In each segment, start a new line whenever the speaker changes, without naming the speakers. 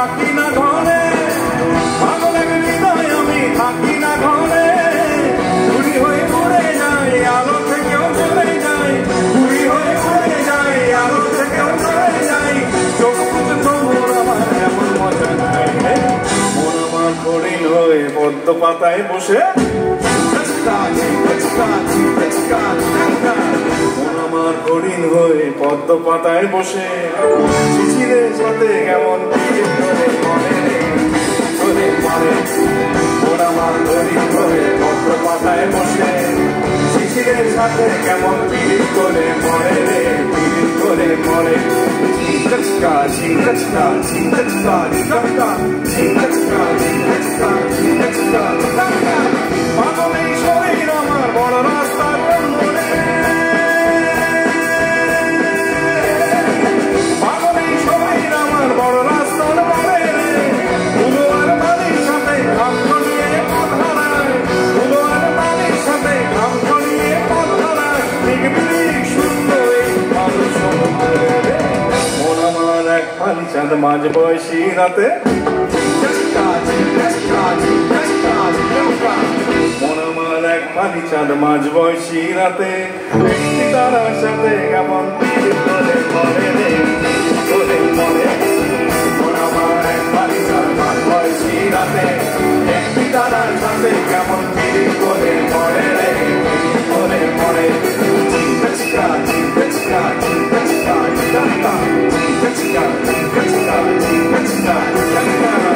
থাকি না ঘরে, পাগল এক হৃদয় আমি থাকি না ঘরে। ঘুরি হয়ে উড়ে যাই, আলো থেকেও চলে যাই, ঘুরি হয়ে উড়ে যাই, আলো থেকেও চলে যাই। চোখ মুখে তোর আমার এমন মজা নাই রে, মন আমার হরিণ হয়ে পদ্ম পাতায় বসে। মন আমার হরিণ হয়ে পদ্ম পাতায় বসে, শিশিরের সাথে কেমন পিড়িত করে মরে রে, করে মরে। মন আমার হরিণ হয়ে পদ্ম পাতায় বসে, শিশিরের সাথে কেমন পিড়িত করে মরে রে, পিড়িত করে মরে। ঝিঙ্গা ঝিঙ্গা ঝিঙ্গা ঝিঙ্গা ঝিঙ্গা ঝিঙ্গা ঝিঙ্গা ঝিঙ্গা ঝিঙ্গা ঝিঙ্গা ঝিঙ্গা ঝিঙ্গা। পাগল এই শরীর আমার বড় রাস্তার বন্ধনে, পাগল এই শরীর আমার বড় রাস্তার মোড়ে রে। ধুলো আর বালির সাথে ঘাম ছড়িয়ে পথ হারায়, ধুলো আর বালির সাথে ঘাম ছড়িয়ে পথ হারায়। নির্বিলিক সুন্দর এই ভালো সমুদ্রে রে, মন আমার এক ফালি চাঁদ মাঝ বয়সী রাতে। মন আমার এক ফালি চাঁদ মাঝ বয়সী রাতে, একটি তারার সাথে কেমন পিড়িত করে মরে রে, করে মরে। মন আমার এক ফালি চাঁদ মাঝ বয়সী রাতে, একটি তারার সাথে কেমন পিড়িত করে মরে রে, করে মরে। ঝিঙ্গা চিকা ঝিঙ্গা চিকা ঝিঙ্গা চিকা ঝিঙ্গা ঝিঙ্গা চিকা ঝিঙ্গা চিকা ঝিঙ্গা চিকা ঝিঙ্গা।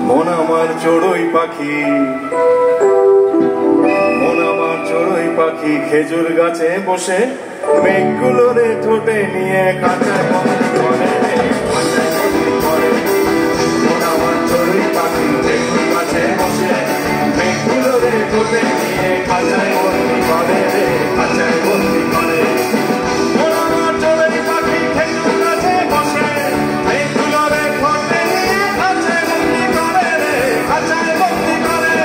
মন আমার চড়ুই পাখি, মন আমার চড়ুই পাখি খেজুর গাছে বসে, মেঘগুলোরে ঠোঁটে নিয়ে কাঁচায় বন্দি করে রে, কাঁচায় বন্দি করে। মন আমার চড়ুই পাখি খেজুর গাছে বসে, মেঘগুলোরে ঠোঁটে নিয়ে কাঁচায় বন্দি করে রে, কাঁচায় বন্দি করে। মন আমার চড়ুই পাখি খেজুর গাছে বসে, মেঘগুলোরে ঠোঁটে নিয়ে কাঁচায় বন্দি করে রে, কাঁচায় বন্দি করে।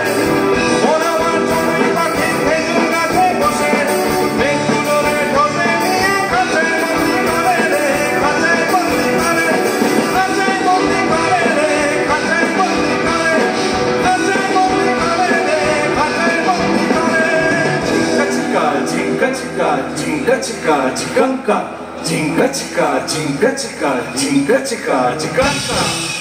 মন আমার চড়ুই পাখি খেজুর গাছে বসে, মেঘগুলোরে ঠোঁটে নিয়ে কাঁচায় বন্দি করে রে, কাঁচায় বন্দি করে। কাঁচায় বন্দি করে রে, কাঁচায় বন্দি করে। কাঁচায় বন্দি করে রে, কাঁচায় বন্দি করে। ঝিঙ্গা চিকা ঝিঙ্গা চিকা ঝিঙ্গা চিকা ঝিঙ্গা চিকা ঝিঙ্গা চিকা ঝিঙ্গা চিকা ঝিঙ্গা চিকা।